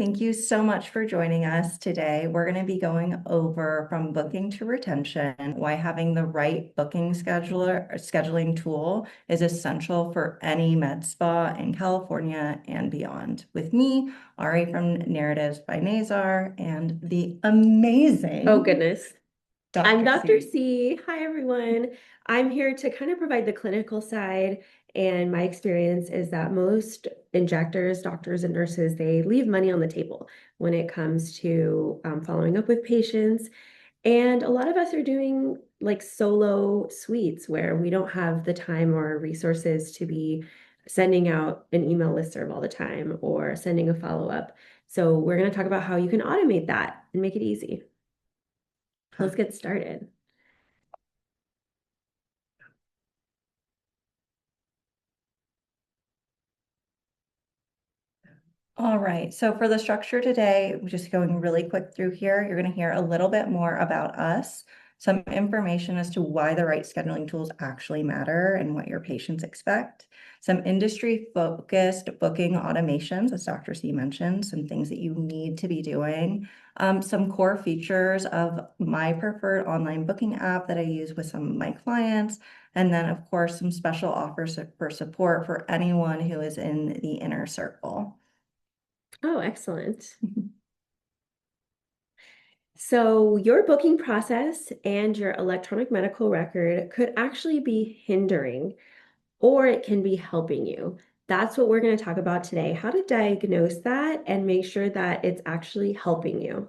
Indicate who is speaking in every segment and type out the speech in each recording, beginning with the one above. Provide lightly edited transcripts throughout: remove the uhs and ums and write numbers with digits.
Speaker 1: Thank you so much for joining us today. We're going to be going over from booking to retention, why having the right booking scheduling tool is essential for any med spa in California and beyond. With me, Ari from Narratives by Nazar, and the amazing
Speaker 2: Oh, goodness. I'm
Speaker 1: Dr.
Speaker 2: Dr.
Speaker 1: C.
Speaker 2: C. Hi, everyone. I'm here to kind of provide the clinical side. And my experience is that most injectors, doctors, and nurses, they leave money on the table when it comes to following up with patients. And a lot of us are doing like solo suites where we don't have the time or resources to be sending out an email listserv all the time or sending a follow-up. So we're going to talk about how you can automate that and make it easy. Let's get started.
Speaker 1: All right, so for the structure today, we're just going really quick through here. You're going to hear a little bit more about us, some information as to why the right scheduling tools actually matter and what your patients expect, some industry-focused booking automations, as Dr. C mentioned, some things that you need to be doing, some core features of my preferred online booking app that I use with some of my clients, and then, of course, some special offers for support for anyone who is in the inner circle.
Speaker 2: Oh, excellent. So your booking process and your electronic medical record could actually be hindering, or it can be helping you. That's what we're going to talk about today, how to diagnose that and make sure that it's actually helping you.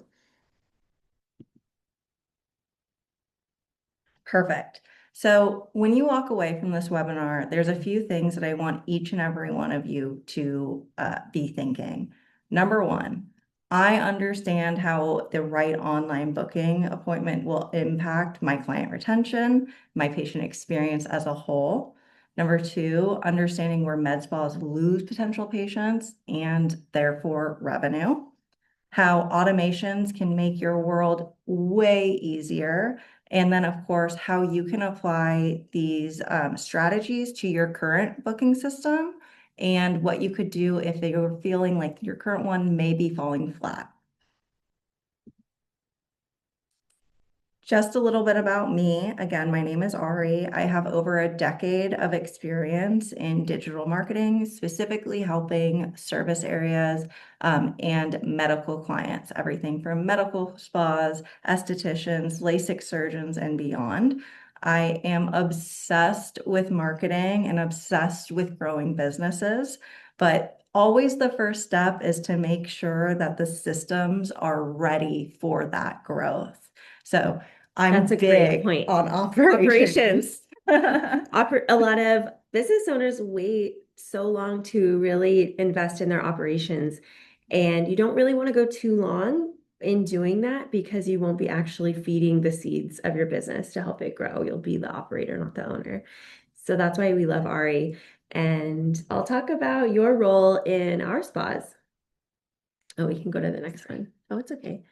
Speaker 1: Perfect. So when you walk away from this webinar, there's a few things that I want each and every one of you to be thinking. Number one, I understand how the right online booking appointment will impact my client retention, my patient experience as a whole. Number two, understanding where med spas lose potential patients and therefore revenue, how automations can make your world way easier. And then, of course, how you can apply these strategies to your current booking system and what you could do if you're feeling like your current one may be falling flat. Just a little bit about me. Again, my name is Ari. I have over a decade of experience in digital marketing, specifically helping service areas and medical clients, everything from medical spas, estheticians, LASIK surgeons, and beyond. I am obsessed with marketing and obsessed with growing businesses, but always the first step is to make sure that the systems are ready for that growth. So
Speaker 2: That's
Speaker 1: I'm
Speaker 2: a great
Speaker 1: big
Speaker 2: point.
Speaker 1: on operations.
Speaker 2: Operations. A lot of business owners wait so long to really invest in their operations, and you don't really want to go too long in doing that because you won't be actually feeding the seeds of your business to help it grow. You'll be the operator, not the owner. So that's why we love Ari. And I'll talk about your role in our spas. Oh, we can go to the next one. Oh, it's okay.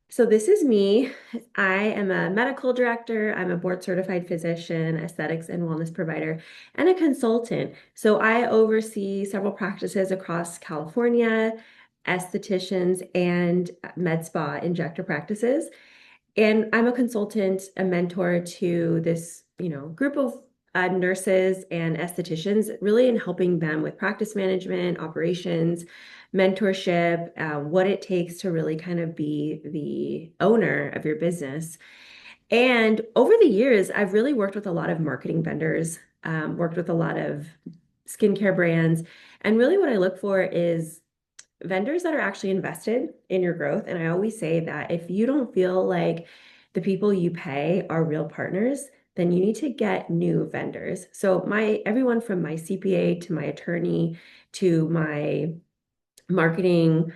Speaker 2: So this is me. I am a medical director. I'm a board certified physician, aesthetics and wellness provider, and a consultant. So I oversee several practices across California, estheticians and med spa injector practices. And I'm a consultant, a mentor to this, group of nurses and estheticians, really in helping them with practice management, operations, mentorship, what it takes to really kind of be the owner of your business. And over the years, I've really worked with a lot of marketing vendors, worked with a lot of skincare brands. And really what I look for is vendors that are actually invested in your growth. And I always say that if you don't feel like the people you pay are real partners, then you need to get new vendors. So my everyone from my CPA to my attorney to my marketing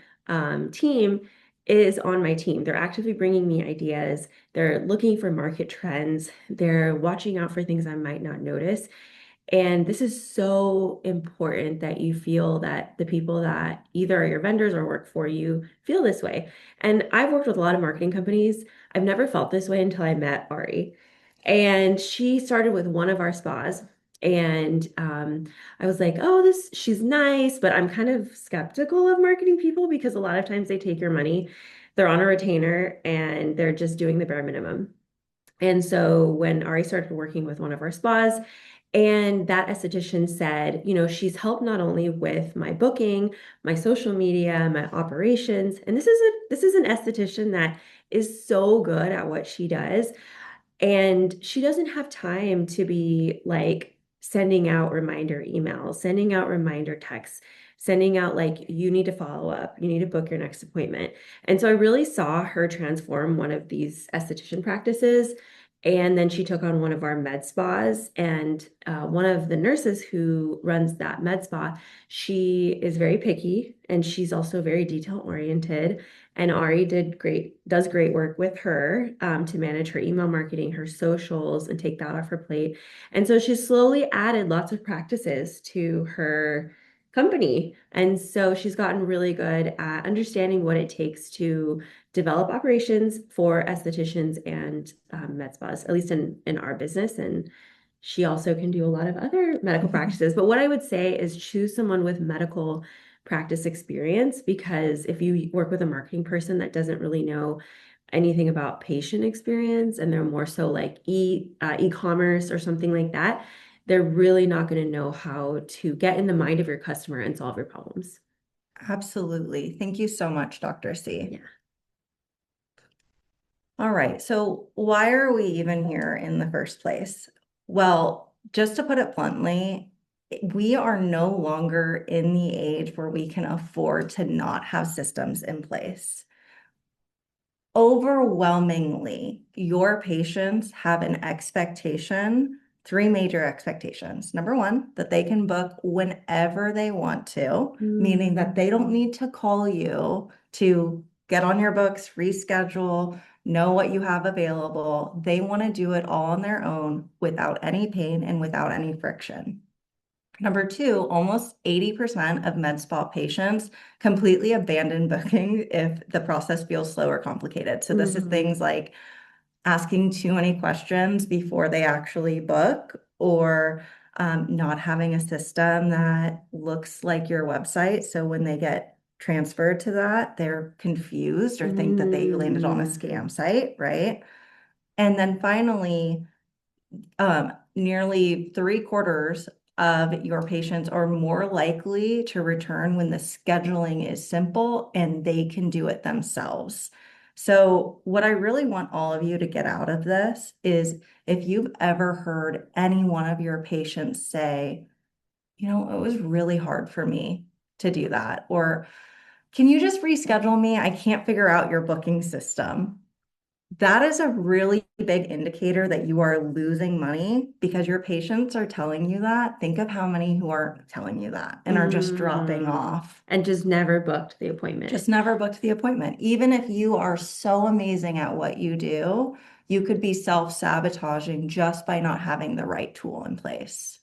Speaker 2: team is on my team. They're actively bringing me ideas. They're looking for market trends. They're watching out for things I might not notice. And this is so important that you feel that the people that either are your vendors or work for you feel this way. And I've worked with a lot of marketing companies. I've never felt this way until I met Ari. And she started with one of our spas. And I was like, oh, she's nice, but I'm kind of skeptical of marketing people because a lot of times they take your money, they're on a retainer, and they're just doing the bare minimum. And so when Ari started working with one of our spas, and that esthetician said, she's helped not only with my booking, my social media, my operations, and this is an esthetician that is so good at what she does. And she doesn't have time to be like sending out reminder emails, sending out reminder texts, sending out like, you need to follow up, you need to book your next appointment. And so I really saw her transform one of these esthetician practices. And then she took on one of our med spas. And one of the nurses who runs that med spa, she is very picky and she's also very detail oriented. And Ari does great work with her to manage her email marketing, her socials, and take that off her plate. And so she's slowly added lots of practices to her company. And so she's gotten really good at understanding what it takes to develop operations for estheticians and med spas, at least in our business. And she also can do a lot of other medical practices. But what I would say is choose someone with medical practice experience, because if you work with a marketing person that doesn't really know anything about patient experience and they're more so like e-commerce or something like that, they're really not going to know how to get in the mind of your customer and solve your problems.
Speaker 1: Absolutely. Thank you so much, Dr. C.
Speaker 2: Yeah.
Speaker 1: All right. So why are we even here in the first place? Well, just to put it bluntly, we are no longer in the age where we can afford to not have systems in place. Overwhelmingly, your patients have an expectation, three major expectations. Number one, that they can book whenever they want to, meaning that they don't need to call you to get on your books, reschedule, know what you have available. They want to do it all on their own without any pain and without any friction. Number two, almost 80% of med spa patients completely abandon booking if the process feels slow or complicated. So this is things like asking too many questions before they actually book, or not having a system that looks like your website. So when they get transferred to that, they're confused or think that they landed on a scam site, right? And then finally, nearly three-quarters of your patients are more likely to return when the scheduling is simple and they can do it themselves. So what I really want all of you to get out of this is, if you've ever heard any one of your patients say, it was really hard for me to do that, or can you just reschedule me? I can't figure out your booking system. That is a really big indicator that you are losing money because your patients are telling you that. Think of how many who are telling you that and are just dropping off.
Speaker 2: And just never booked the appointment.
Speaker 1: Just never booked the appointment. Even if you are so amazing at what you do, you could be self-sabotaging just by not having the right tool in place.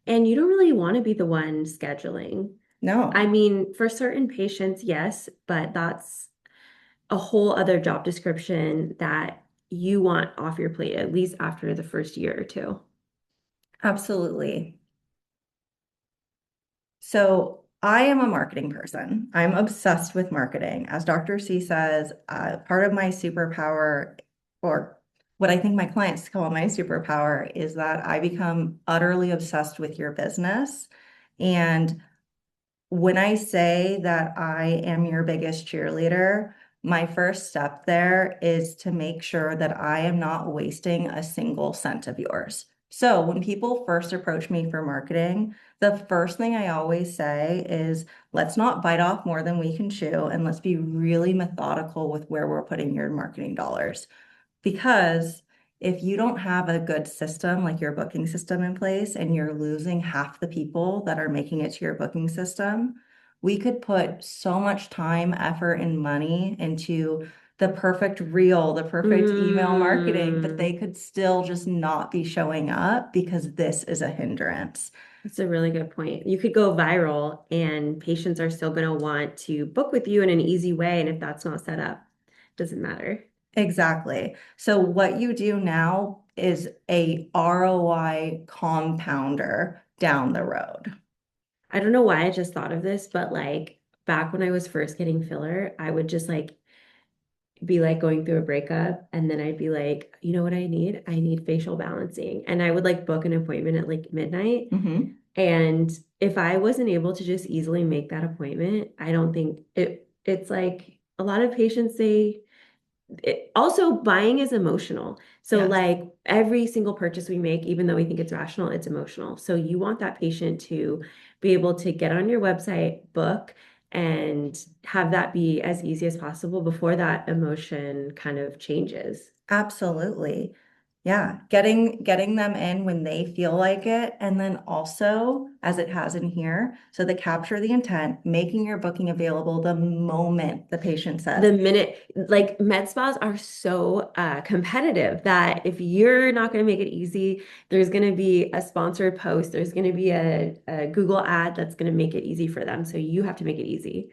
Speaker 2: And you don't really want to be the one scheduling.
Speaker 1: No.
Speaker 2: I mean, for certain patients, yes, but that's a whole other job description that you want off your plate, at least after the first year or two.
Speaker 1: Absolutely. So I am a marketing person. I'm obsessed with marketing. As Dr. C says, part of my superpower, or what I think my clients call my superpower, is that I become utterly obsessed with your business. And when I say that I am your biggest cheerleader, my first step there is to make sure that I am not wasting a single cent of yours. So when people first approach me for marketing, the first thing I always say is, let's not bite off more than we can chew, and let's be really methodical with where we're putting your marketing dollars. Because if you don't have a good system like your booking system in place and you're losing half the people that are making it to your booking system, we could put so much time, effort, and money into the perfect reel, the perfect email marketing, but they could still just not be showing up because this is a hindrance.
Speaker 2: That's a really good point. You could go viral and patients are still going to want to book with you in an easy way. And if that's not set up, it doesn't matter.
Speaker 1: Exactly. So what you do now is a ROI compounder down the road.
Speaker 2: I don't know why I just thought of this, but like back when I was first getting filler, I would just like be like going through a breakup and then I'd be like, you know what I need? I need facial balancing. And I would like book an appointment at like midnight.
Speaker 1: Mhm.
Speaker 2: And if I wasn't able to just easily make that appointment, I don't think it's like a lot of patients say also buying is emotional. So
Speaker 1: Yes.
Speaker 2: like every single purchase we make, even though we think it's rational, it's emotional. So you want that patient to be able to get on your website, book, and have that be as easy as possible before that emotion kind of changes.
Speaker 1: Absolutely. Yeah, getting them in when they feel like it, and then also, as it has in here, so they capture the intent, making your booking available the moment the patient says,
Speaker 2: The minute like med spas are so competitive that if you're not going to make it easy, there's going to be a sponsored post, there's going to be a Google ad that's going to make it easy for them. So you have to make it easy.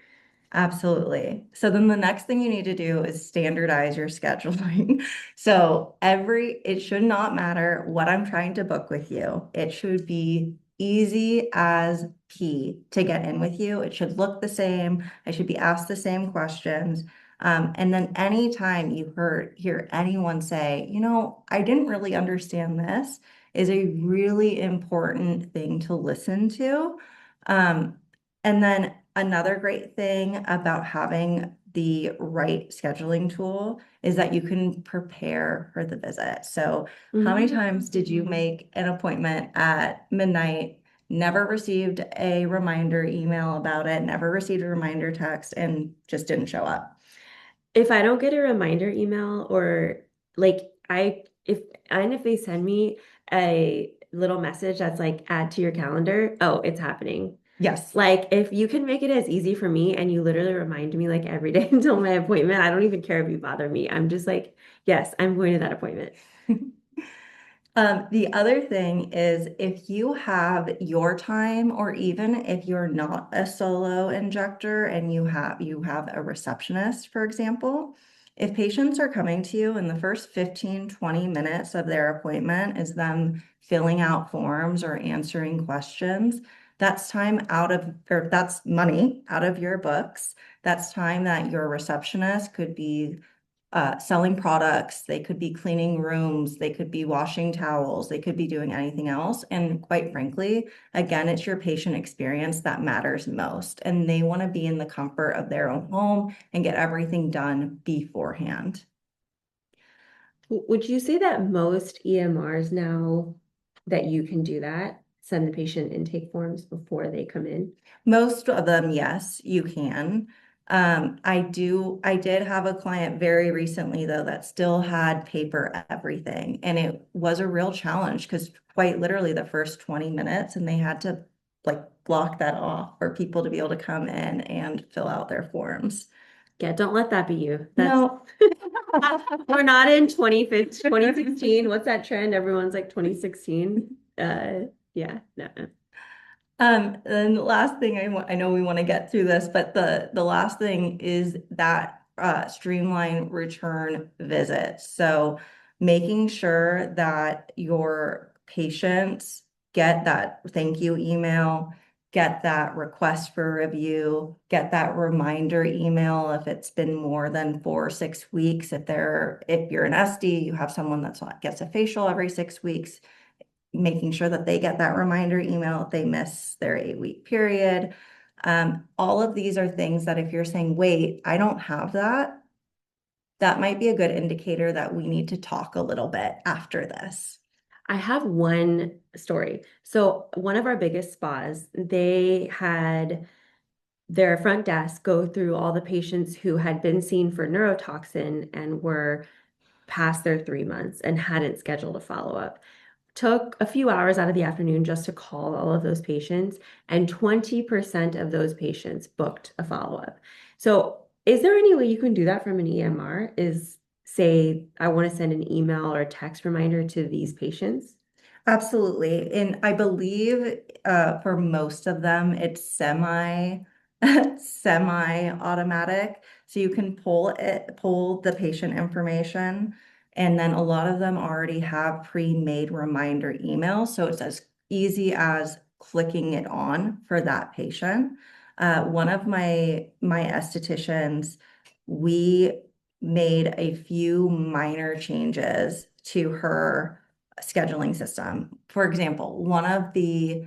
Speaker 1: absolutely. So then the next thing you need to do is standardize your scheduling. So it should not matter what I'm trying to book with you. It should be easy as P to get in with you. It should look the same. I should be asked the same questions. And then anytime hear anyone say, I didn't really understand this, is a really important thing to listen to. Um, and then another great thing about having the right scheduling tool is that you can prepare for the visit. So, how many times did you
Speaker 2: Mm.
Speaker 1: make an appointment at midnight, never received a reminder email about it, never received a reminder text, and just didn't show up?
Speaker 2: If I don't get a reminder email or like if they send me a little message that's like add to your calendar, oh, it's happening.
Speaker 1: Yes.
Speaker 2: Like if you can make it as easy for me and you literally remind me like every day until my appointment, I don't even care if you bother me. I'm just like, yes, I'm going to that appointment.
Speaker 1: The other thing is if you have your time, or even if you're not a solo injector and you have a receptionist, for example, if patients are coming to you and the first 15, 20 minutes of their appointment is them filling out forms or answering questions, that's time out of, or that's money out of your books. That's time that your receptionist could be selling products, they could be cleaning rooms, they could be washing towels, they could be doing anything else. And quite frankly, again, it's your patient experience that matters most. And they want to be in the comfort of their own home and get everything done beforehand.
Speaker 2: Would you say that most EMRs now that you can do that, send the patient intake forms before they come in?
Speaker 1: Most of them, yes, you can. I did have a client very recently though that still had paper everything, and it was a real challenge because quite literally the first 20 minutes, and they had to like block that off for people to be able to come in and fill out their forms.
Speaker 2: Yeah, don't let that be you. That's
Speaker 1: No.
Speaker 2: we're not in 2015, 2016. What's that trend? Everyone's like 2016. Yeah, no.
Speaker 1: And the last thing I know we want to get through this, but the last thing is that streamline return visits. So making sure that your patients get that thank you email, get that request for review, get that reminder email if it's been more than 4 or 6 weeks. If you're an SD, you have someone that gets a facial every 6 weeks, making sure that they get that reminder email if they miss their 8 week period. All of these are things that if you're saying, wait, I don't have that, that might be a good indicator that we need to talk a little bit after this.
Speaker 2: I have one story. So one of our biggest spas, they had their front desk go through all the patients who had been seen for neurotoxin and were past their 3 months and hadn't scheduled a follow-up. Took a few hours out of the afternoon just to call all of those patients, and 20% of those patients booked a follow-up. So, is there any way you can do that from an EMR? Is say, I want to send an email or a text reminder to these patients?
Speaker 1: Absolutely. And I believe for most of them, it's semi. semi-automatic. So you can pull the patient information, and then a lot of them already have pre-made reminder emails. So it's as easy as clicking it on for that patient. One of my estheticians, we made a few minor changes to her scheduling system. For example, one of the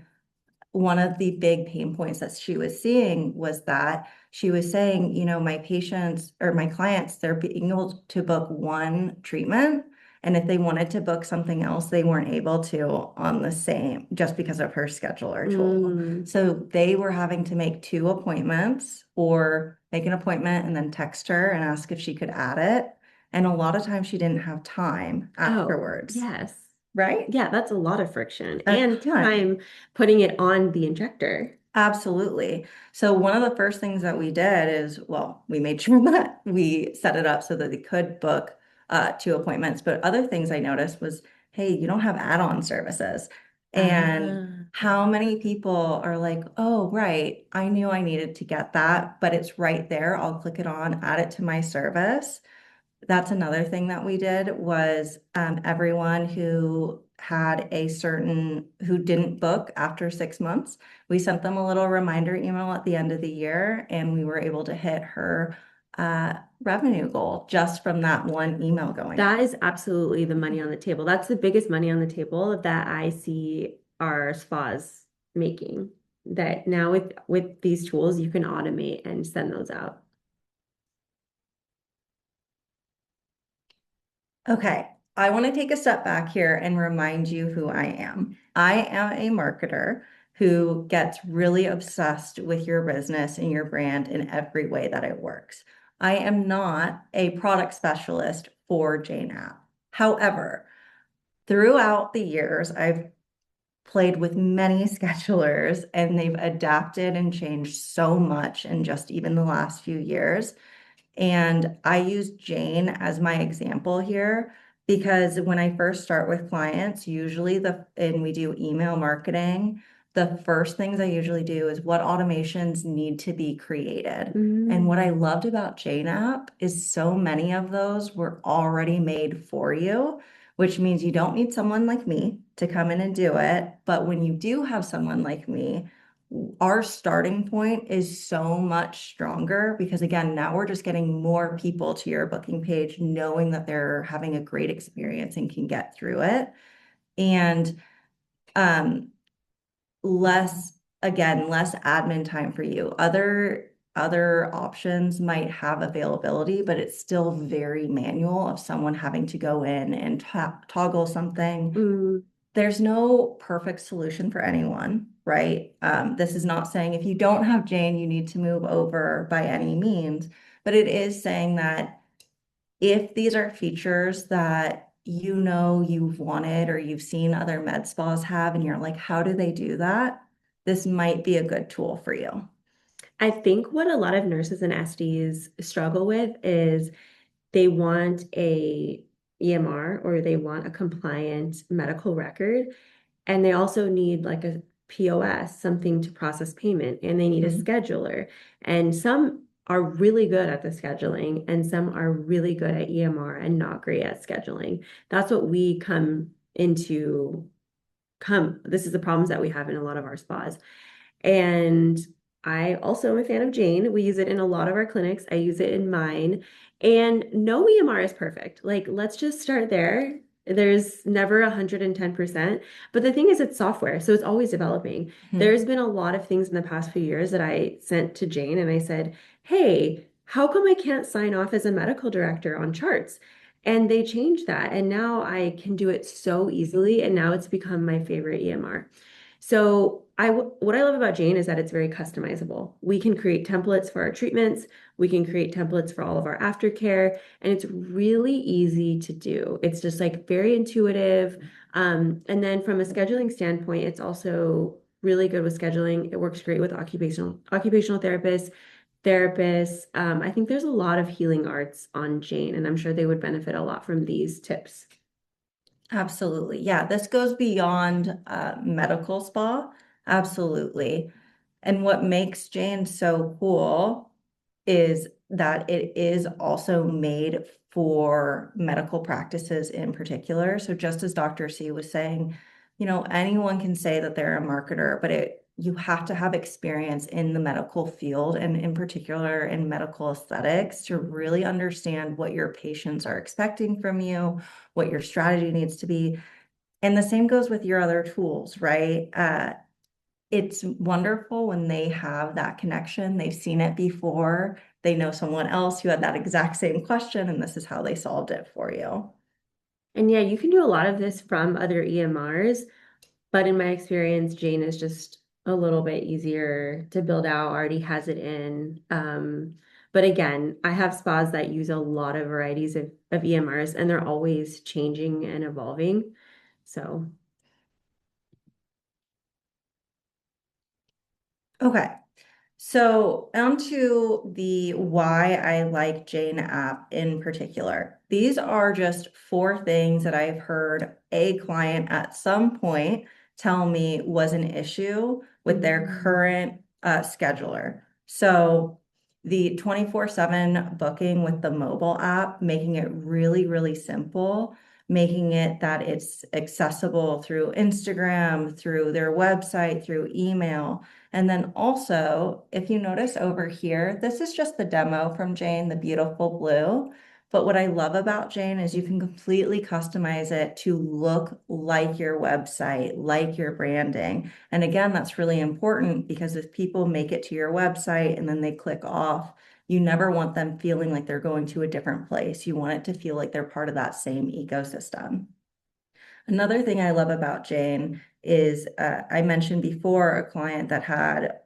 Speaker 1: big pain points that she was seeing was that she was saying, my patients or my clients, they're being able to book one treatment. And if they wanted to book something else, they weren't able to on the same, just because of her scheduler tool.
Speaker 2: Mm.
Speaker 1: So they were having to make two appointments or make an appointment and then text her and ask if she could add it. And a lot of times she didn't have time
Speaker 2: Oh,
Speaker 1: afterwards,
Speaker 2: yes.
Speaker 1: right?
Speaker 2: Yeah, that's a lot of friction
Speaker 1: A
Speaker 2: and
Speaker 1: ton.
Speaker 2: time putting it on the injector.
Speaker 1: Absolutely. So one of the first things that we did is, well, we made sure that we set it up so that they could book two appointments. But other things I noticed was, hey, you don't have add-on services. And
Speaker 2: Ah.
Speaker 1: how many people are like, oh, right, I knew I needed to get that, but it's right there. I'll click it on, add it to my service. That's another thing that we did was everyone who didn't book after 6 months, we sent them a little reminder email at the end of the year, and we were able to hit her revenue goal just from that one email going out.
Speaker 2: That is absolutely the money on the table. That's the biggest money on the table that I see our spas making. That now with these tools, you can automate and send those out.
Speaker 1: Okay, I want to take a step back here and remind you who I am. I am a marketer who gets really obsessed with your business and your brand in every way that it works. I am not a product specialist for Jane App. However, throughout the years, I've played with many schedulers and they've adapted and changed so much in just even the last few years. And I use Jane as my example here because when I first start with clients, usually and we do email marketing, the first things I usually do is what automations need to be created. And what I
Speaker 2: Mm.
Speaker 1: loved about Jane app is so many of those were already made for you, which means you don't need someone like me to come in and do it. But when you do have someone like me, our starting point is so much stronger because again, now we're just getting more people to your booking page, knowing that they're having a great experience and can get through it. And um, less admin time for you. Other options might have availability, but it's still very manual of someone having to go in and toggle something.
Speaker 2: Mm.
Speaker 1: There's no perfect solution for anyone, right? This is not saying if you don't have Jane, you need to move over by any means, but it is saying that if these are features that you've wanted or you've seen other med spas have, and you're like, how do they do that? This might be a good tool for you.
Speaker 2: I think what a lot of nurses and SDs struggle with is they want a EMR or they want a compliant medical record. And they also need like a POS, something to process payment, and they need a
Speaker 1: Mhm.
Speaker 2: scheduler. And some are really good at the scheduling, and some are really good at EMR and not great at scheduling. That's what we this is the problems that we have in a lot of our spas. And I also am a fan of Jane. We use it in a lot of our clinics. I use it in mine. And no EMR is perfect. Like, let's just start there. There's never 110%. But the thing is, it's software, so it's always developing.
Speaker 1: Mhm.
Speaker 2: There's been a lot of things in the past few years that I sent to Jane and I said, hey, how come I can't sign off as a medical director on charts? And they changed that. And now I can do it so easily. And now it's become my favorite EMR. So what I love about Jane is that it's very customizable. We can create templates for our treatments. We can create templates for all of our aftercare, and it's really easy to do. It's just like very intuitive. And then from a scheduling standpoint, it's also really good with scheduling. It works great with occupational therapists. I think there's a lot of healing arts on Jane, and I'm sure they would benefit a lot from these tips.
Speaker 1: Absolutely. Yeah, this goes beyond medical spa. Absolutely. And what makes Jane so cool is that it is also made for medical practices in particular. So just as Dr. C was saying, anyone can say that they're a marketer, but you have to have experience in the medical field and in particular in medical aesthetics to really understand what your patients are expecting from you, what your strategy needs to be. And the same goes with your other tools, right? It's wonderful when they have that connection. They've seen it before. They know someone else who had that exact same question, and this is how they solved it for you.
Speaker 2: And yeah, you can do a lot of this from other EMRs, but in my experience, Jane is just a little bit easier to build out, already has it in. But again, I have spas that use a lot of varieties of EMRs and they're always changing and evolving. So,
Speaker 1: Okay. So onto the why I like Jane app in particular. These are just four things that I've heard a client at some point tell me was an issue with their current scheduler. So the 24/7 booking with the mobile app, making it really, really simple, making it that it's accessible through Instagram, through their website, through email. And then also, if you notice over here, this is just the demo from Jane, the beautiful blue. But what I love about Jane is you can completely customize it to look like your website, like your branding. And again, that's really important because if people make it to your website and then they click off, you never want them feeling like they're going to a different place. You want it to feel like they're part of that same ecosystem. Another thing I love about Jane is I mentioned before a client that had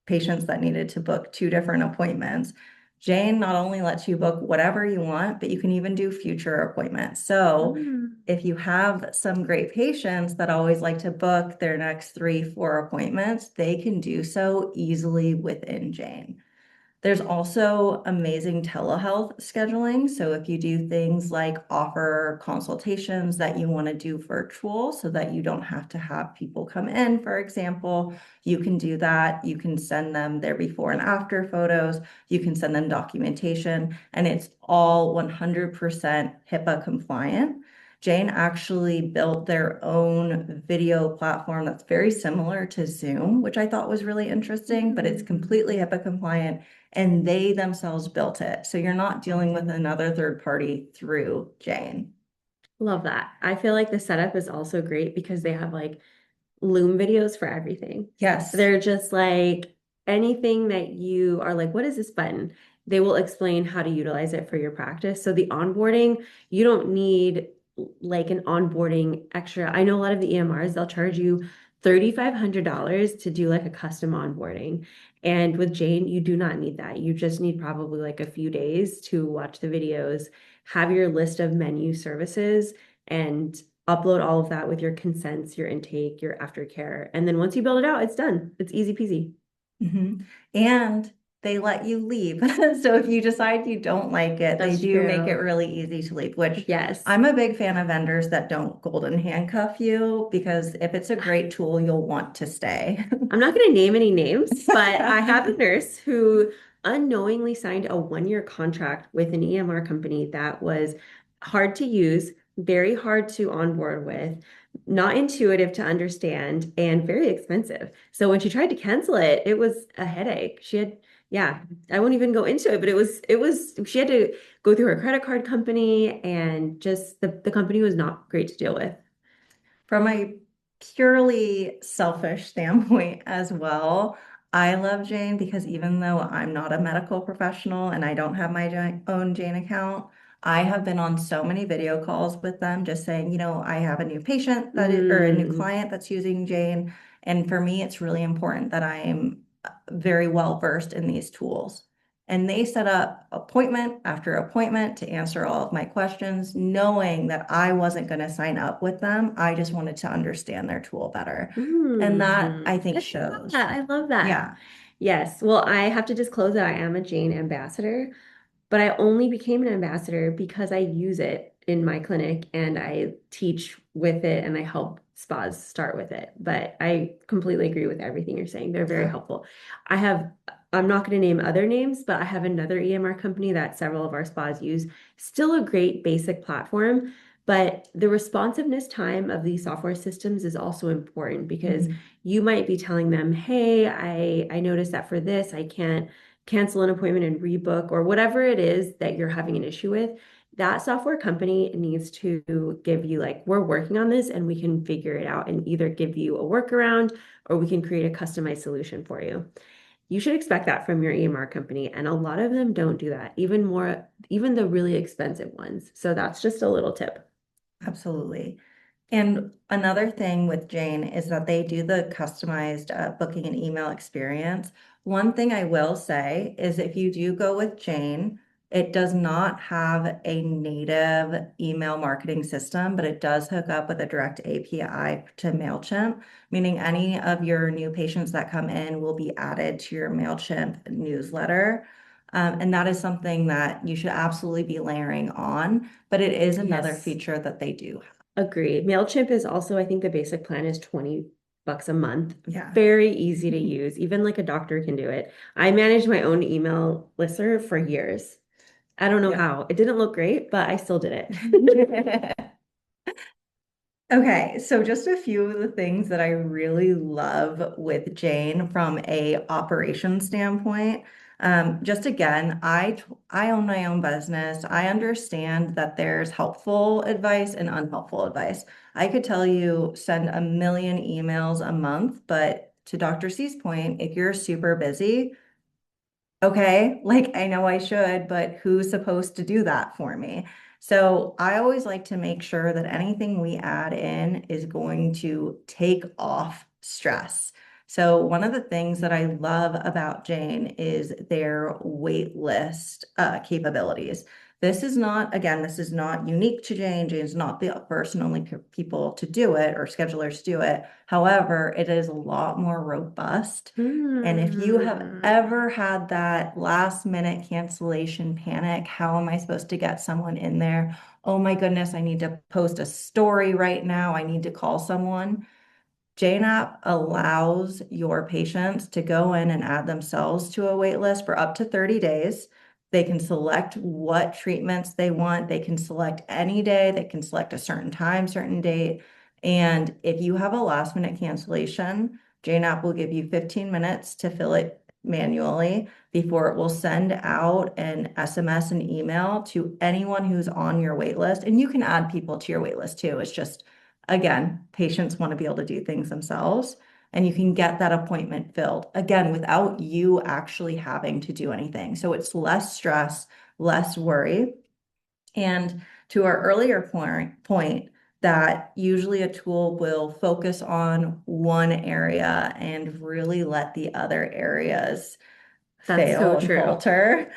Speaker 1: patients that needed to book two different appointments. Jane not only lets you book whatever you want, but you can even do future appointments. So
Speaker 2: mm.
Speaker 1: if you have some great patients that always like to book their next 3, 4 appointments, they can do so easily within Jane. There's also amazing telehealth scheduling. So if you do things like offer consultations that you want to do virtual so that you don't have to have people come in, for example, you can do that. You can send them their before and after photos. You can send them documentation, and it's all 100% HIPAA compliant. Jane actually built their own video platform that's very similar to Zoom, which I thought was really interesting, but it's completely HIPAA compliant and they themselves built it. So you're not dealing with another third party through Jane.
Speaker 2: Love that. I feel like the setup is also great because they have like Loom videos for everything.
Speaker 1: Yes.
Speaker 2: They're just like anything that you are like, what is this button? They will explain how to utilize it for your practice. So the onboarding, you don't need like an onboarding extra. I know a lot of the EMRs, they'll charge you $3,500 to do like a custom onboarding. And with Jane, you do not need that. You just need probably like a few days to watch the videos, have your list of menu services, and upload all of that with your consents, your intake, your aftercare. And then once you build it out, it's done. It's easy peasy.
Speaker 1: Mhm. And they let you leave. So if you decide you don't like it, they
Speaker 2: That's
Speaker 1: do make it
Speaker 2: true.
Speaker 1: really easy to leave, which
Speaker 2: Yes.
Speaker 1: I'm a big fan of vendors that don't golden handcuff you because if it's a great tool, you'll want to stay.
Speaker 2: I'm not going to name any names, but I have a nurse who unknowingly signed a 1-year contract with an EMR company that was hard to use, very hard to onboard with, not intuitive to understand, and very expensive. So when she tried to cancel it, it was a headache. She had, yeah, I won't even go into it, but she had to go through her credit card company and just the company was not great to deal with.
Speaker 1: From a purely selfish standpoint as well, I love Jane because even though I'm not a medical professional and I don't have my own Jane account, I have been on so many video calls with them just saying, I have a new patient or a new
Speaker 2: Mm.
Speaker 1: client that's using Jane. And for me, it's really important that I am very well versed in these tools. And they set up appointment after appointment to answer all of my questions, knowing that I wasn't going to sign up with them. I just wanted to understand their tool better. And that I think
Speaker 2: I love
Speaker 1: shows.
Speaker 2: that. I love that.
Speaker 1: Yeah.
Speaker 2: Yes. Well, I have to disclose that I am a Jane ambassador, but I only became an ambassador because I use it in my clinic and I teach with it and I help spas start with it. But I completely agree with everything you're saying. They're very
Speaker 1: Yeah.
Speaker 2: helpful. I have, I'm not going to name other names, but I have another EMR company that several of our spas use. Still a great basic platform, but the responsiveness time of these software systems is also important because
Speaker 1: Mhm.
Speaker 2: you might be telling them, hey, I noticed that for this, I can't cancel an appointment and rebook or whatever it is that you're having an issue with. That software company needs to give you like, we're working on this and we can figure it out and either give you a workaround or we can create a customized solution for you. You should expect that from your EMR company. And a lot of them don't do that, even more, even the really expensive ones. So that's just a little tip.
Speaker 1: Absolutely. And another thing with Jane is that they do the customized booking and email experience. One thing I will say is if you do go with Jane, it does not have a native email marketing system, but it does hook up with a direct API to MailChimp, meaning any of your new patients that come in will be added to your MailChimp newsletter. And that is something that you should absolutely be layering on, but it is another
Speaker 2: Yes.
Speaker 1: feature that they do.
Speaker 2: Agreed. MailChimp is also, I think the basic plan is 20 bucks a month.
Speaker 1: Yeah.
Speaker 2: Very easy to use. Even like a doctor can do it. I managed my own email listserv for years. I don't know
Speaker 1: Yeah.
Speaker 2: how. It didn't look great, but I still did it.
Speaker 1: Okay, so just a few of the things that I really love with Jane from a operation standpoint. Just again, I own my own business. I understand that there's helpful advice and unhelpful advice. I could tell you send a million emails a month, but to Dr. C's point, if you're super busy, okay, like I know I should, but who's supposed to do that for me? So I always like to make sure that anything we add in is going to take off stress. So one of the things that I love about Jane is their wait list capabilities. This is not, again, this is not unique to Jane. Jane's not the first and only people to do it or schedulers to do it. However, it is a lot more robust and if you have
Speaker 2: Hmm.
Speaker 1: ever had that last minute cancellation panic, how am I supposed to get someone in there? Oh my goodness, I need to post a story right now. I need to call someone. Jane App allows your patients to go in and add themselves to a wait list for up to 30 days. They can select what treatments they want. They can select any day. They can select a certain time, certain date. And if you have a last minute cancellation, Jane App will give you 15 minutes to fill it manually before it will send out an SMS and email to anyone who's on your wait list. And you can add people to your wait list too. It's just again, patients want to be able to do things themselves, and you can get that appointment filled again without you actually having to do anything. So it's less stress, less worry. And to our earlier point that usually a tool will focus on one area and really let the other areas
Speaker 2: That's so
Speaker 1: fail and
Speaker 2: true.
Speaker 1: falter.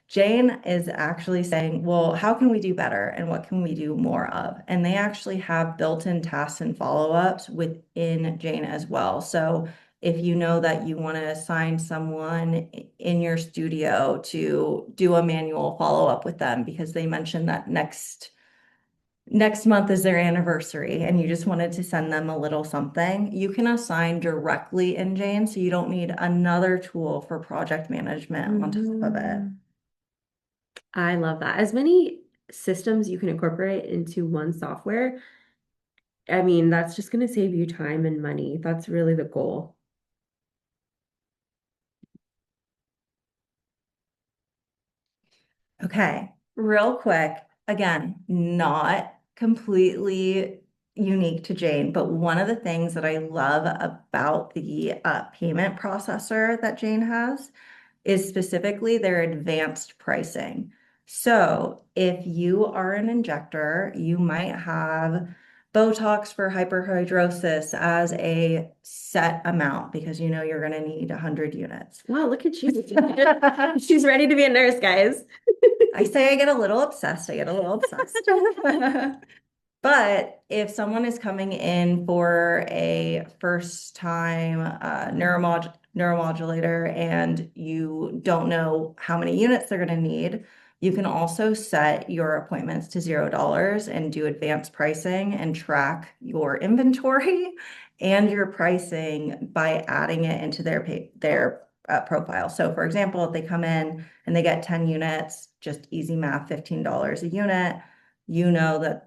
Speaker 1: Jane is actually saying, well, how can we do better and what can we do more of? And they actually have built-in tasks and follow-ups within Jane as well. So if you know that you want to assign someone in your studio to do a manual follow-up with them because they mentioned that next month is their anniversary and you just wanted to send them a little something, you can assign directly in Jane, so you don't need another tool for project management on top of it.
Speaker 2: Mhm. I love that. As many systems you can incorporate into one software, I mean, that's just going to save you time and money. That's really the goal.
Speaker 1: Okay, real quick, again, not completely unique to Jane, but one of the things that I love about the payment processor that Jane has is specifically their advanced pricing. So if you are an injector, you might have Botox for hyperhidrosis as a set amount because you know you're going to need 100 units.
Speaker 2: Wow, look at you. She's ready to be a nurse, guys.
Speaker 1: I say I get a little obsessed. I get a little obsessed. But if someone is coming in for a first time neuromodulator and you don't know how many units they're going to need, You can also set your appointments to $0 and do advanced pricing and track your inventory and your pricing by adding it into their profile. So for example, if they come in and they get 10 units, just easy math, $15 a unit, you know that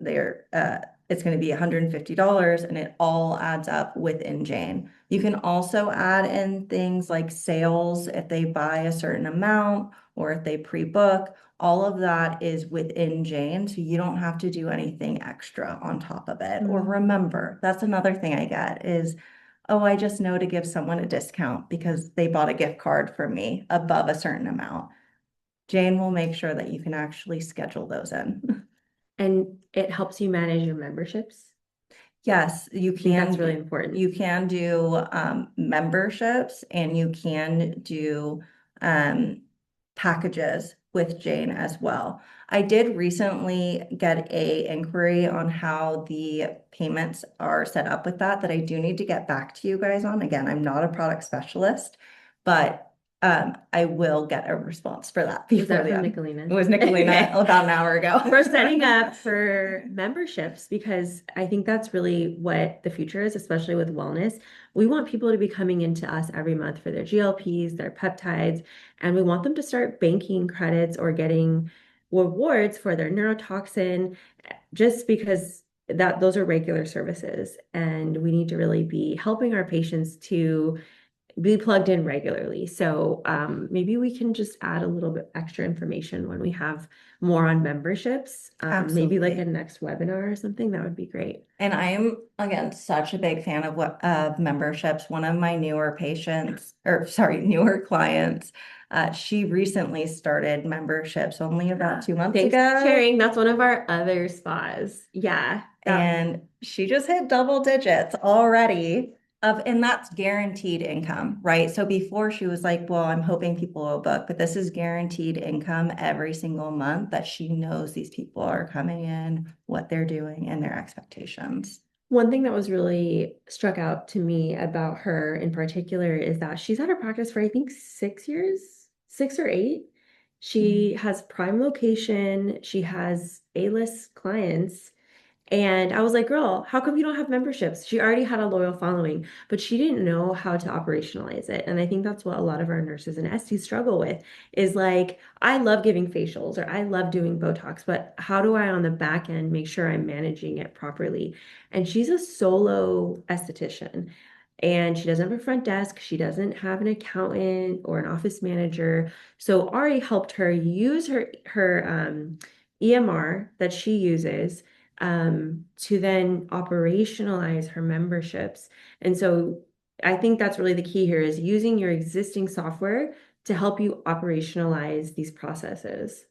Speaker 1: it's going to be $150 and it all adds up within Jane. You can also add in things like sales if they buy a certain amount or if they pre-book. All of that is within Jane, so you don't have to do anything extra on top of it. Or remember, that's another thing I get is, oh, I just know to give someone a discount because they bought a gift card for me above a certain amount. Jane will make sure that you can actually schedule those in.
Speaker 2: And it helps you manage your memberships.
Speaker 1: Yes, you
Speaker 2: I think that's
Speaker 1: can.
Speaker 2: really important.
Speaker 1: You can do memberships and you can do packages with Jane as well. I did recently get a inquiry on how the payments are set up with that I do need to get back to you guys on. Again, I'm not a product specialist, but I will get a response for that
Speaker 2: Was
Speaker 1: before
Speaker 2: that
Speaker 1: the
Speaker 2: from
Speaker 1: end.
Speaker 2: Nicolina?
Speaker 1: It was Nicolina
Speaker 2: Okay.
Speaker 1: about an hour ago.
Speaker 2: We're setting up for memberships because I think that's really what the future is, especially with wellness. We want people to be coming into us every month for their GLPs, their peptides, and we want them to start banking credits or getting rewards for their neurotoxin just because that those are regular services and we need to really be helping our patients to be plugged in regularly. So maybe we can just add a little bit extra information when we have more on memberships. Maybe like a
Speaker 1: Absolutely.
Speaker 2: next webinar or something. That would be great.
Speaker 1: And I am, again, such a big fan of what of memberships. One of my newer patients, or sorry, newer clients, she recently started memberships only about 2 months
Speaker 2: Thanks for
Speaker 1: ago.
Speaker 2: sharing. That's one of our other spas. Yeah.
Speaker 1: And she just hit double digits already and that's guaranteed income, right? So before she was like, well, I'm hoping people will book, but this is guaranteed income every single month that she knows these people are coming in, what they're doing, and their expectations.
Speaker 2: One thing that was really struck out to me about her in particular is that she's had her practice for, I think, 6 years, 6 or 8. She has prime location, she has A-list clients. And I was like, girl, how come you don't have memberships? She already had a loyal following, but she didn't know how to operationalize it. And I think that's what a lot of our nurses and STs struggle with is like, I love giving facials or I love doing Botox, but how do I on the back end make sure I'm managing it properly? And she's a solo esthetician. And she doesn't have a front desk. She doesn't have an accountant or an office manager. So Ari helped her use her EMR that she uses to then operationalize her memberships. And so I think that's really the key here is using your existing software to help you operationalize these processes.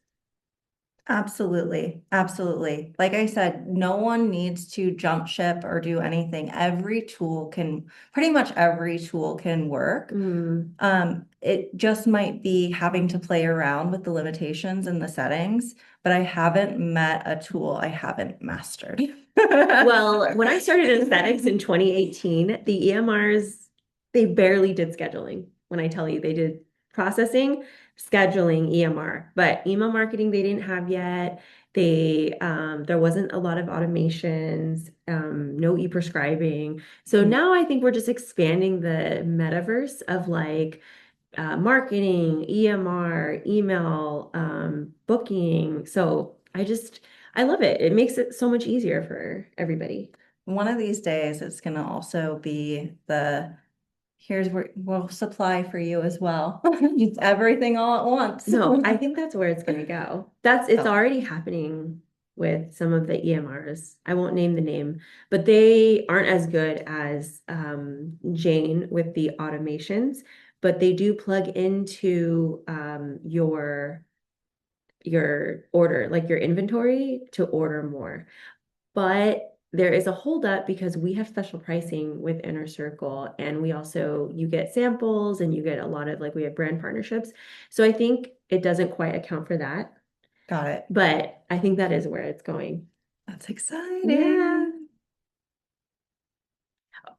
Speaker 1: Absolutely. Absolutely. Like I said, no one needs to jump ship or do anything. Pretty much every tool can work.
Speaker 2: Mm.
Speaker 1: It just might be having to play around with the limitations and the settings, but I haven't met a tool I haven't mastered.
Speaker 2: Well, when I started in aesthetics in 2018, the EMRs, they barely did scheduling. When I tell you they did processing, scheduling, EMR, but email marketing they didn't have yet. There wasn't a lot of automations, no e-prescribing. So now I think we're just expanding the metaverse of like marketing, EMR, email, booking. So I love it. It makes it so much easier for everybody.
Speaker 1: One of these days, it's going to also be here's where we'll supply for you as well. It's everything all at once.
Speaker 2: No, I think that's where it's going to go. It's
Speaker 1: Oh,
Speaker 2: already happening with some of the EMRs. I won't name the name, but they aren't as good as Jane with the automations, but they do plug into your order, like your inventory to order more. But there is a holdup because we have special pricing with Inner Circle, and you get samples and you get a lot of like we have brand partnerships. So I think it doesn't quite account for that,
Speaker 1: got it.
Speaker 2: but I think that is where it's going.
Speaker 1: That's
Speaker 2: Yeah.
Speaker 1: exciting.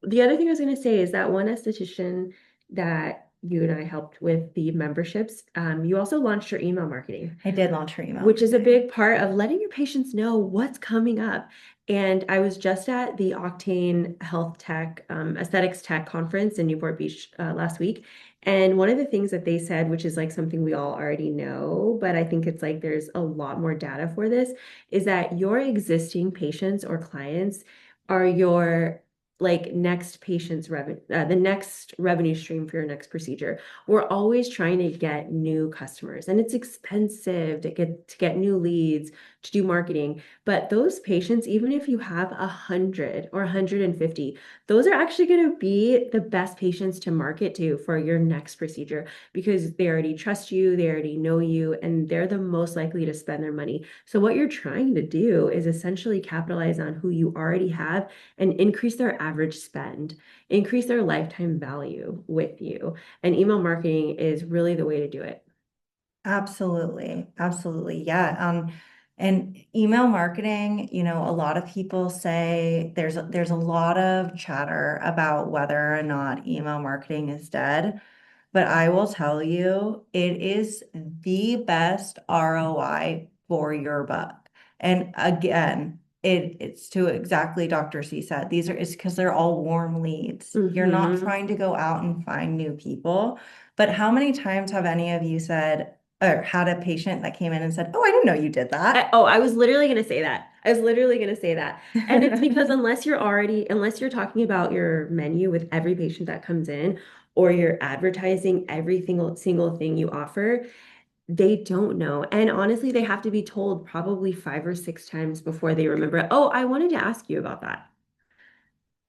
Speaker 2: The other thing I was going to say is that one esthetician that you and I helped with the memberships, you also launched your email marketing,
Speaker 1: I did launch her email.
Speaker 2: which is a big part of letting your patients know what's coming up. And I was just at the Octane Health Tech, Aesthetics Tech conference in Newport Beach last week. And one of the things that they said, which is like something we all already know, but I think it's like there's a lot more data for this, is that your existing patients or clients are your like next patient's revenue, the next revenue stream for your next procedure. We're always trying to get new customers, and it's expensive to get new leads, to do marketing. But those patients, even if you have 100 or 150, those are actually going to be the best patients to market to for your next procedure because they already trust you, they already know you, and they're the most likely to spend their money. So what you're trying to do is essentially capitalize on who you already have and increase their average spend, increase their lifetime value with you. And email marketing is really the way to do it.
Speaker 1: Absolutely. Absolutely. Yeah. And email marketing, a lot of people say there's a lot of chatter about whether or not email marketing is dead. But I will tell you, it is the best ROI for your buck. And again, it's to exactly Dr. C said. It's because they're all warm leads. You're not
Speaker 2: Mm-hmm.
Speaker 1: trying to go out and find new people. But how many times have any of you said or had a patient that came in and said, "Oh, I didn't know you did that."
Speaker 2: I was literally going to say that. I was literally going to say that. And it's because unless you're talking about your menu with every patient that comes in, or you're advertising every single thing you offer, they don't know. And honestly, they have to be told probably 5 or 6 times before they remember, oh, I wanted to ask you about that.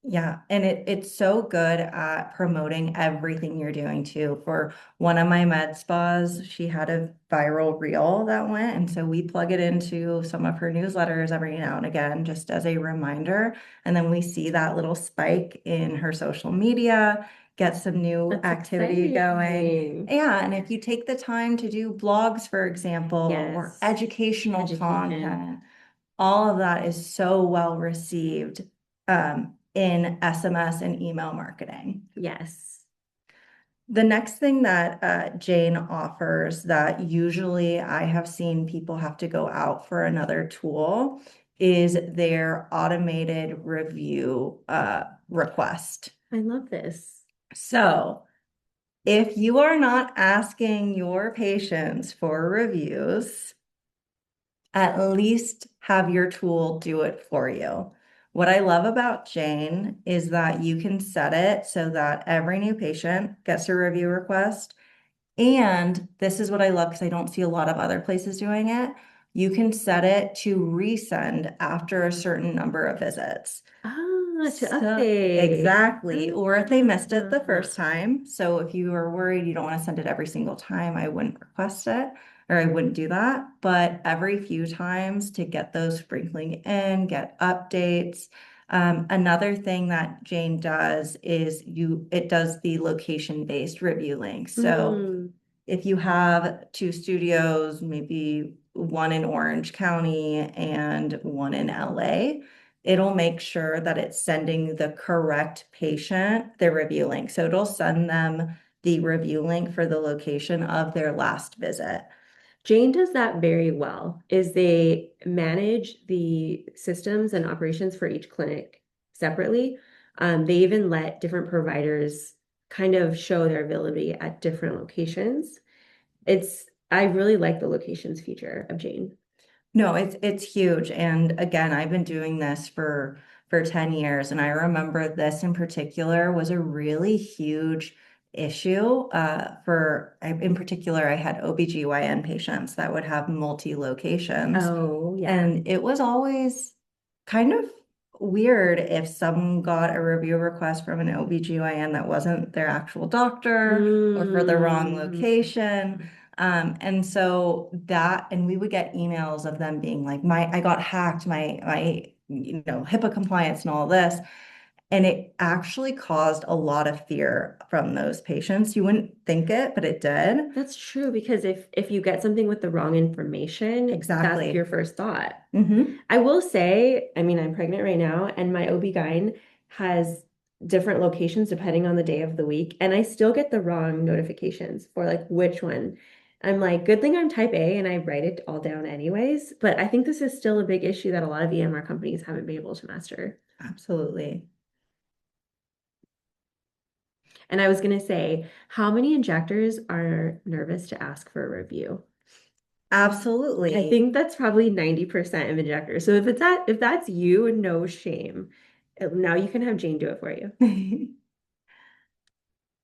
Speaker 1: Yeah, and it's so good at promoting everything you're doing too. For one of my med spas, she had a viral reel that went, and so we plug it into some of her newsletters every now and again, just as a reminder. And then we see that little spike in her social media, get some new
Speaker 2: That's
Speaker 1: activity going.
Speaker 2: exciting.
Speaker 1: Yeah, and if you take the time to do blogs, for example, or
Speaker 2: Yes.
Speaker 1: educational
Speaker 2: Education.
Speaker 1: content, all of that is so well received in SMS and email marketing.
Speaker 2: Yes.
Speaker 1: The next thing that Jane offers that usually I have seen people have to go out for another tool is their automated review request.
Speaker 2: I love this.
Speaker 1: So if you are not asking your patients for reviews, at least have your tool do it for you. What I love about Jane is that you can set it so that every new patient gets a review request. And this is what I love because I don't see a lot of other places doing it. You can set it to resend after a certain number of visits.
Speaker 2: Ah, to
Speaker 1: So
Speaker 2: update.
Speaker 1: exactly. Or if they missed it the
Speaker 2: Ah.
Speaker 1: first time. So if you are worried you don't want to send it every single time, I wouldn't request it or I wouldn't do that. But every few times to get those sprinkling in, get updates. Another thing that Jane does is it does the location-based review link. So
Speaker 2: Mm.
Speaker 1: if you have two studios, maybe one in Orange County and one in LA, it'll make sure that it's sending the correct patient the review link. So it'll send them the review link for the location of their last visit.
Speaker 2: Jane does that very well, is they manage the systems and operations for each clinic separately. They even let different providers kind of show their availability at different locations. I really like the locations feature of Jane.
Speaker 1: No, it's huge. And again, I've been doing this for 10 years. And I remember this in particular was a really huge issue in particular, I had OBGYN patients that would have multi-locations.
Speaker 2: Oh, yeah.
Speaker 1: And it was always kind of weird if someone got a review request from an OBGYN that wasn't their actual doctor or for the wrong
Speaker 2: Mm.
Speaker 1: location. And we would get emails of them being like, I got hacked, my HIPAA compliance and all this. And it actually caused a lot of fear from those patients. You wouldn't think it, but it did.
Speaker 2: That's true because if you get something with the wrong information, that's your
Speaker 1: Exactly.
Speaker 2: first thought.
Speaker 1: Hmm.
Speaker 2: I will say, I mean, I'm pregnant right now, and my OB-GYN has different locations depending on the day of the week, and I still get the wrong notifications for like which one. I'm like, good thing I'm type A and I write it all down anyways, but I think this is still a big issue that a lot of EMR companies haven't been able to master.
Speaker 1: Absolutely.
Speaker 2: And I was gonna say, how many injectors are nervous to ask for a review? I
Speaker 1: Absolutely.
Speaker 2: think that's probably 90% of injectors. So if that's you, no shame. Now you can have Jane do it for you.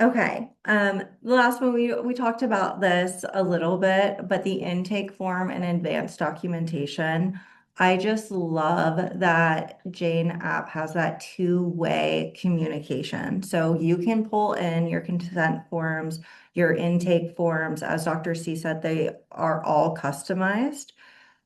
Speaker 1: Okay. The last one we talked about this a little bit, but the intake form and advanced documentation. I just love that Jane app has that two-way communication. So you can pull in your consent forms, your intake forms. As Dr. C said, they are all customized.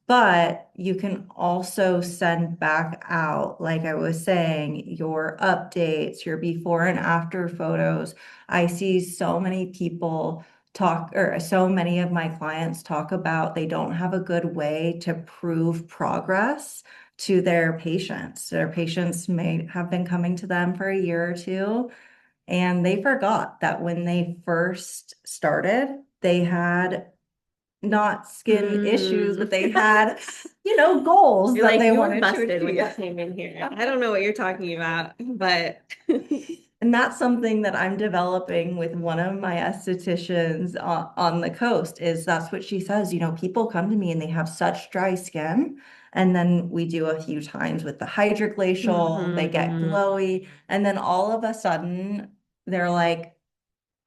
Speaker 1: But you can also send back out, like I was saying, your updates, your before and after photos. I see so many people talk, or so many of my clients talk about they don't have a good way to prove progress to their patients. Their patients may have been coming to them for a year or two, and they forgot that when they first started, they had not skin issues, but
Speaker 2: Mm.
Speaker 1: they had, goals
Speaker 2: You're
Speaker 1: that
Speaker 2: like,
Speaker 1: they
Speaker 2: you were
Speaker 1: wanted to
Speaker 2: busted when you
Speaker 1: achieve.
Speaker 2: came in here. I don't know what you're talking about, but
Speaker 1: And that's something that I'm developing with one of my estheticians on the coast is that's what she says, people come to me and they have such dry skin. And then we do a few times with the hydroglacial, they get
Speaker 2: Mhm.
Speaker 1: glowy. And then all of a sudden they're like,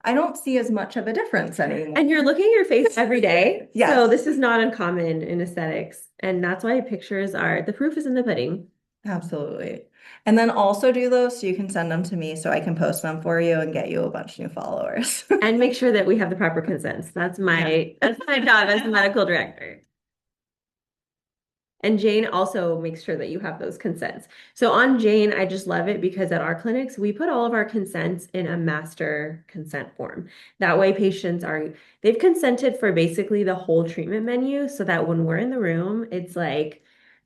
Speaker 1: I don't see as much of a difference anymore.
Speaker 2: And you're looking at your face every day. So
Speaker 1: Yes.
Speaker 2: this is not uncommon in aesthetics. And that's why pictures are the proof is in the pudding.
Speaker 1: Absolutely. And then also do those so you can send them to me so I can post them for you and get you a bunch of new followers.
Speaker 2: And make sure that we have the proper consents.
Speaker 1: Yeah.
Speaker 2: That's my job as the medical director. And Jane also makes sure that you have those consents. So on Jane, I just love it because at our clinics, we put all of our consents in a master consent form. That way they've consented for basically the whole treatment menu so that when we're in the room, it's like,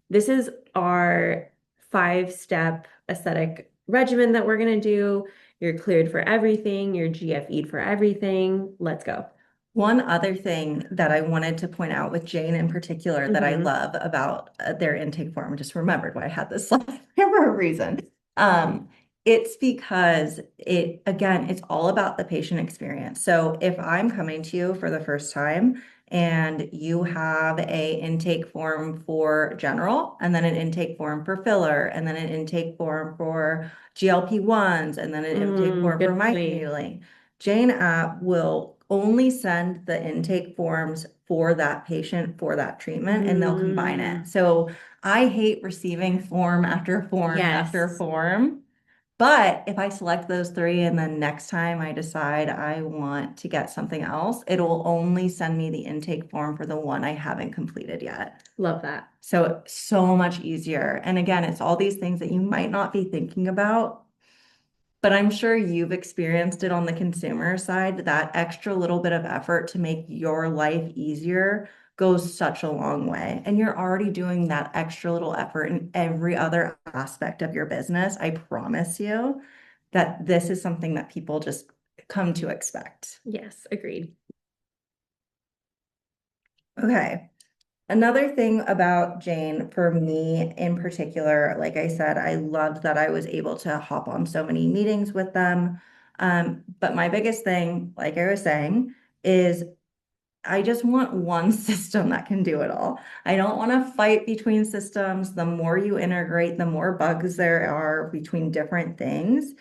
Speaker 2: this is our 5-step aesthetic regimen that we're going to do. You're cleared for everything. You're GFE'd for everything. Let's go.
Speaker 1: One other thing that I wanted to point out with Jane in particular that I
Speaker 2: Mhm.
Speaker 1: love about their intake form, just remembered why I had this slide for a reason. Um, it's because again, it's all about the patient experience. So if I'm coming to you for the first time and you have a intake form for general, and then an intake form for filler, and then an intake form for GLP-1s, and then an intake form for
Speaker 2: Good point.
Speaker 1: microneedling, Jane app will only send the intake forms for that patient for that treatment and they'll combine it.
Speaker 2: Mm,
Speaker 1: So I hate receiving form after form after
Speaker 2: yes.
Speaker 1: form. But if I select those three and then next time I decide I want to get something else, it'll only send me the intake form for the one I haven't completed yet.
Speaker 2: Love that.
Speaker 1: So, so much easier. And again, it's all these things that you might not be thinking about, but I'm sure you've experienced it on the consumer side. That extra little bit of effort to make your life easier goes such a long way. And you're already doing that extra little effort in every other aspect of your business. I promise you that this is something that people just come to expect.
Speaker 2: Yes, agreed.
Speaker 1: Okay. Another thing about Jane, for me in particular, like I said, I loved that I was able to hop on so many meetings with them. But my biggest thing, like I was saying, is I just want one system that can do it all. I don't want to fight between systems. The more you integrate, the more bugs there are between different things.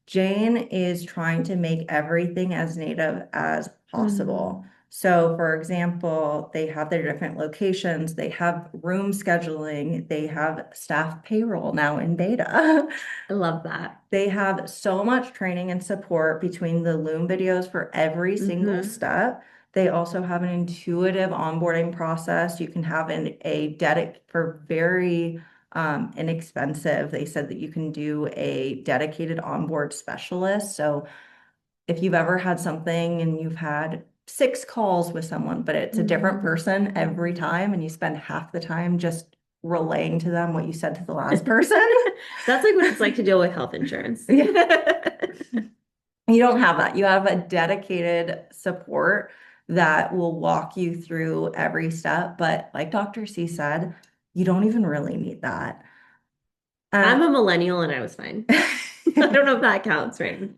Speaker 1: Jane is trying to make everything as native as possible.
Speaker 2: Mm,
Speaker 1: So, for example, they have their different locations, they have room scheduling, they have staff payroll now in beta.
Speaker 2: I love that.
Speaker 1: They have so much training and support between the Loom videos for every single
Speaker 2: Hmm.
Speaker 1: step. They also have an intuitive onboarding process. You can have a dedic for very inexpensive. They said that you can do a dedicated onboard specialist. So if you've ever had something and you've had 6 calls with someone, but it's a different person every
Speaker 2: Mm.
Speaker 1: time, and you spend half the time just relaying to them what you said to the last person.
Speaker 2: That's like what it's like to deal with health insurance.
Speaker 1: Yeah. You don't have that. You have a dedicated support that will walk you through every step. But like Dr. C said, you don't even really need that.
Speaker 2: I'm
Speaker 1: Uh,
Speaker 2: a millennial and I was fine. I don't know if that counts, right?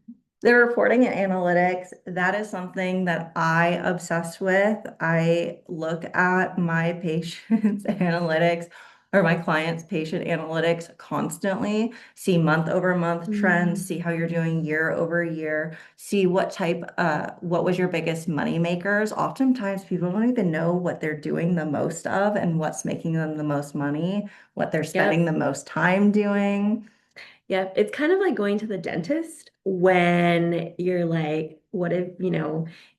Speaker 1: The reporting and analytics, that is something that I obsess with. I look at my patient's analytics or my client's patient analytics constantly, see month over month trends, see how you're doing year over year, see what was your biggest money makers. Oftentimes people don't even know what they're doing the most of and what's making them the most money, what they're spending
Speaker 2: Yep.
Speaker 1: the most time doing.
Speaker 2: Yep. It's kind of like going to the dentist when you're like, what if,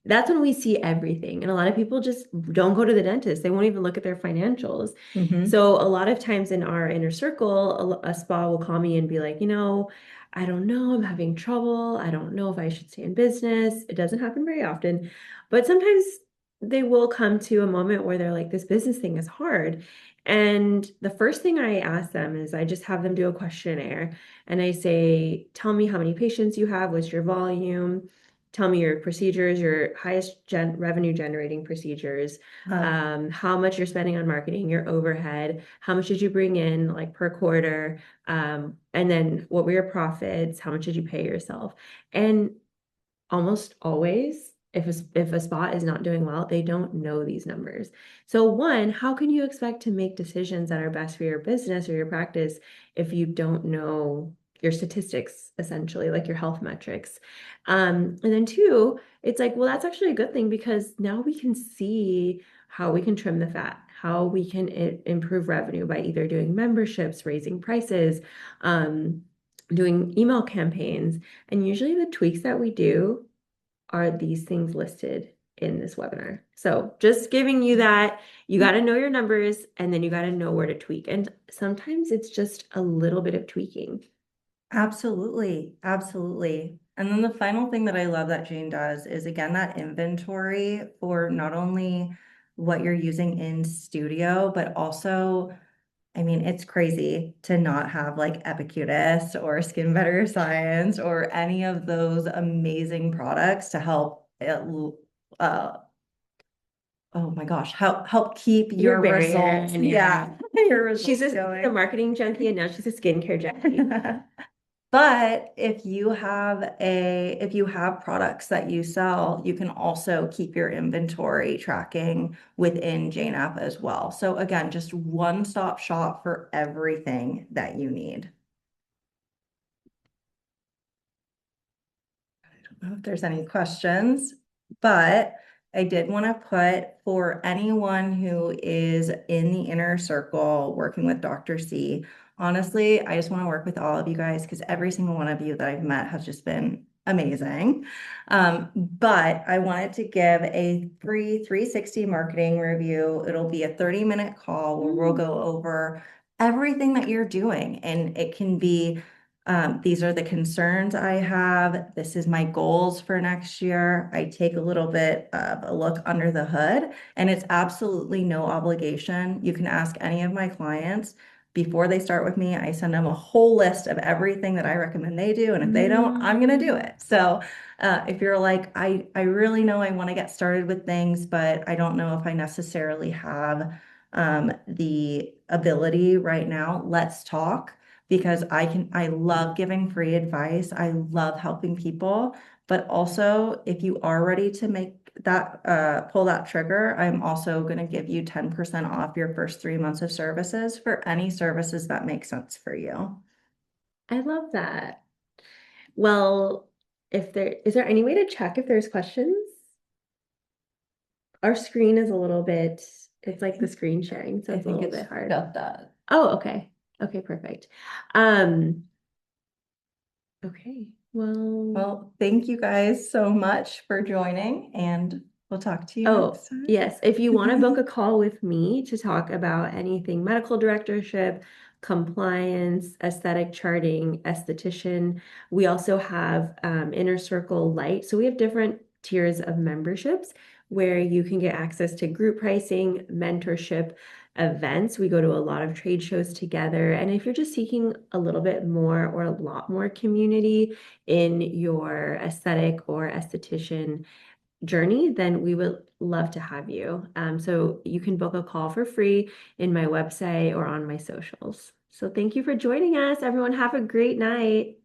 Speaker 2: that's when we see everything. And a lot of people just don't go to the dentist. They won't even look at their financials.
Speaker 1: Mhm.
Speaker 2: So a lot of times in our inner circle, a spa will call me and be like, I don't know, I'm having trouble. I don't know if I should stay in business. It doesn't happen very often, but sometimes they will come to a moment where they're like, this business thing is hard. And the first thing I ask them is I just have them do a questionnaire and I say, tell me how many patients you have, what's your volume, tell me your procedures, your highest revenue generating procedures,
Speaker 1: Uh,
Speaker 2: how much you're spending on marketing, your overhead, how much did you bring in like per quarter, and then what were your profits, how much did you pay yourself? And almost always, if a spot is not doing well, they don't know these numbers. So one, how can you expect to make decisions that are best for your business or your practice if you don't know your statistics, essentially, like your health metrics? And then two, it's like, well, that's actually a good thing because now we can see how we can trim the fat, how we can improve revenue by either doing memberships, raising prices, doing email campaigns. And usually the tweaks that we do are these things listed in this webinar. So just giving you that, you got to know your numbers and then you got to know where to tweak. And sometimes it's just a little bit of tweaking.
Speaker 1: Absolutely, absolutely. And then the final thing that I love that Jane does is again that inventory for not only what you're using in studio, but also, I mean, it's crazy to not have like Epicurus or Skin Better Science or any of those amazing products to help oh my gosh, help keep
Speaker 2: Your
Speaker 1: your
Speaker 2: barrier
Speaker 1: results.
Speaker 2: and
Speaker 1: Yeah,
Speaker 2: your
Speaker 1: your
Speaker 2: she's
Speaker 1: results
Speaker 2: a
Speaker 1: going.
Speaker 2: marketing junkie and now she's a skincare junkie.
Speaker 1: But if you have products that you sell, you can also keep your inventory tracking within Jane app as well. So again, just one-stop shop for everything that you need. I don't know if there's any questions, but I did want to put for anyone who is in the inner circle working with Dr. C, honestly, I just want to work with all of you guys because every single one of you that I've met has just been amazing. But I wanted to give a free 360 marketing review. It'll be a 30-minute call where we'll go over everything that you're doing, and it can be these are the concerns I have. This is my goals for next year. I take a little bit of a look under the hood, and it's absolutely no obligation. You can ask any of my clients before they start with me. I send them a whole list of everything that I recommend they do, and if they don't, I'm going to do
Speaker 2: Mm.
Speaker 1: it. So if you're like, I really know I want to get started with things, but I don't know if I necessarily have the ability right now, let's talk because I love giving free advice. I love helping people, but also if you are ready to make that pull that trigger, I'm also going to give you 10% off your first 3 months of services for any services that make sense for you.
Speaker 2: I love that. Well, if there is there any way to check if there's questions? Our screen is a little bit, it's like the screen sharing, so
Speaker 1: I
Speaker 2: it's a
Speaker 1: think
Speaker 2: little
Speaker 1: it's
Speaker 2: bit hard.
Speaker 1: got that.
Speaker 2: Oh, okay. Okay, perfect. Um, okay. Well,
Speaker 1: Well, thank you guys so much for joining, and we'll talk to you
Speaker 2: oh,
Speaker 1: next time.
Speaker 2: yes. If you want to book a call with me to talk about anything medical directorship, compliance, aesthetic charting, esthetician, we also have Inner Circle Light. So we have different tiers of memberships where you can get access to group pricing, mentorship, events. We go to a lot of trade shows together. And if you're just seeking a little bit more or a lot more community in your aesthetic or esthetician journey, then we would love to have you. So you can book a call for free in my website or on my socials. So thank you for joining us. Everyone, have a great night.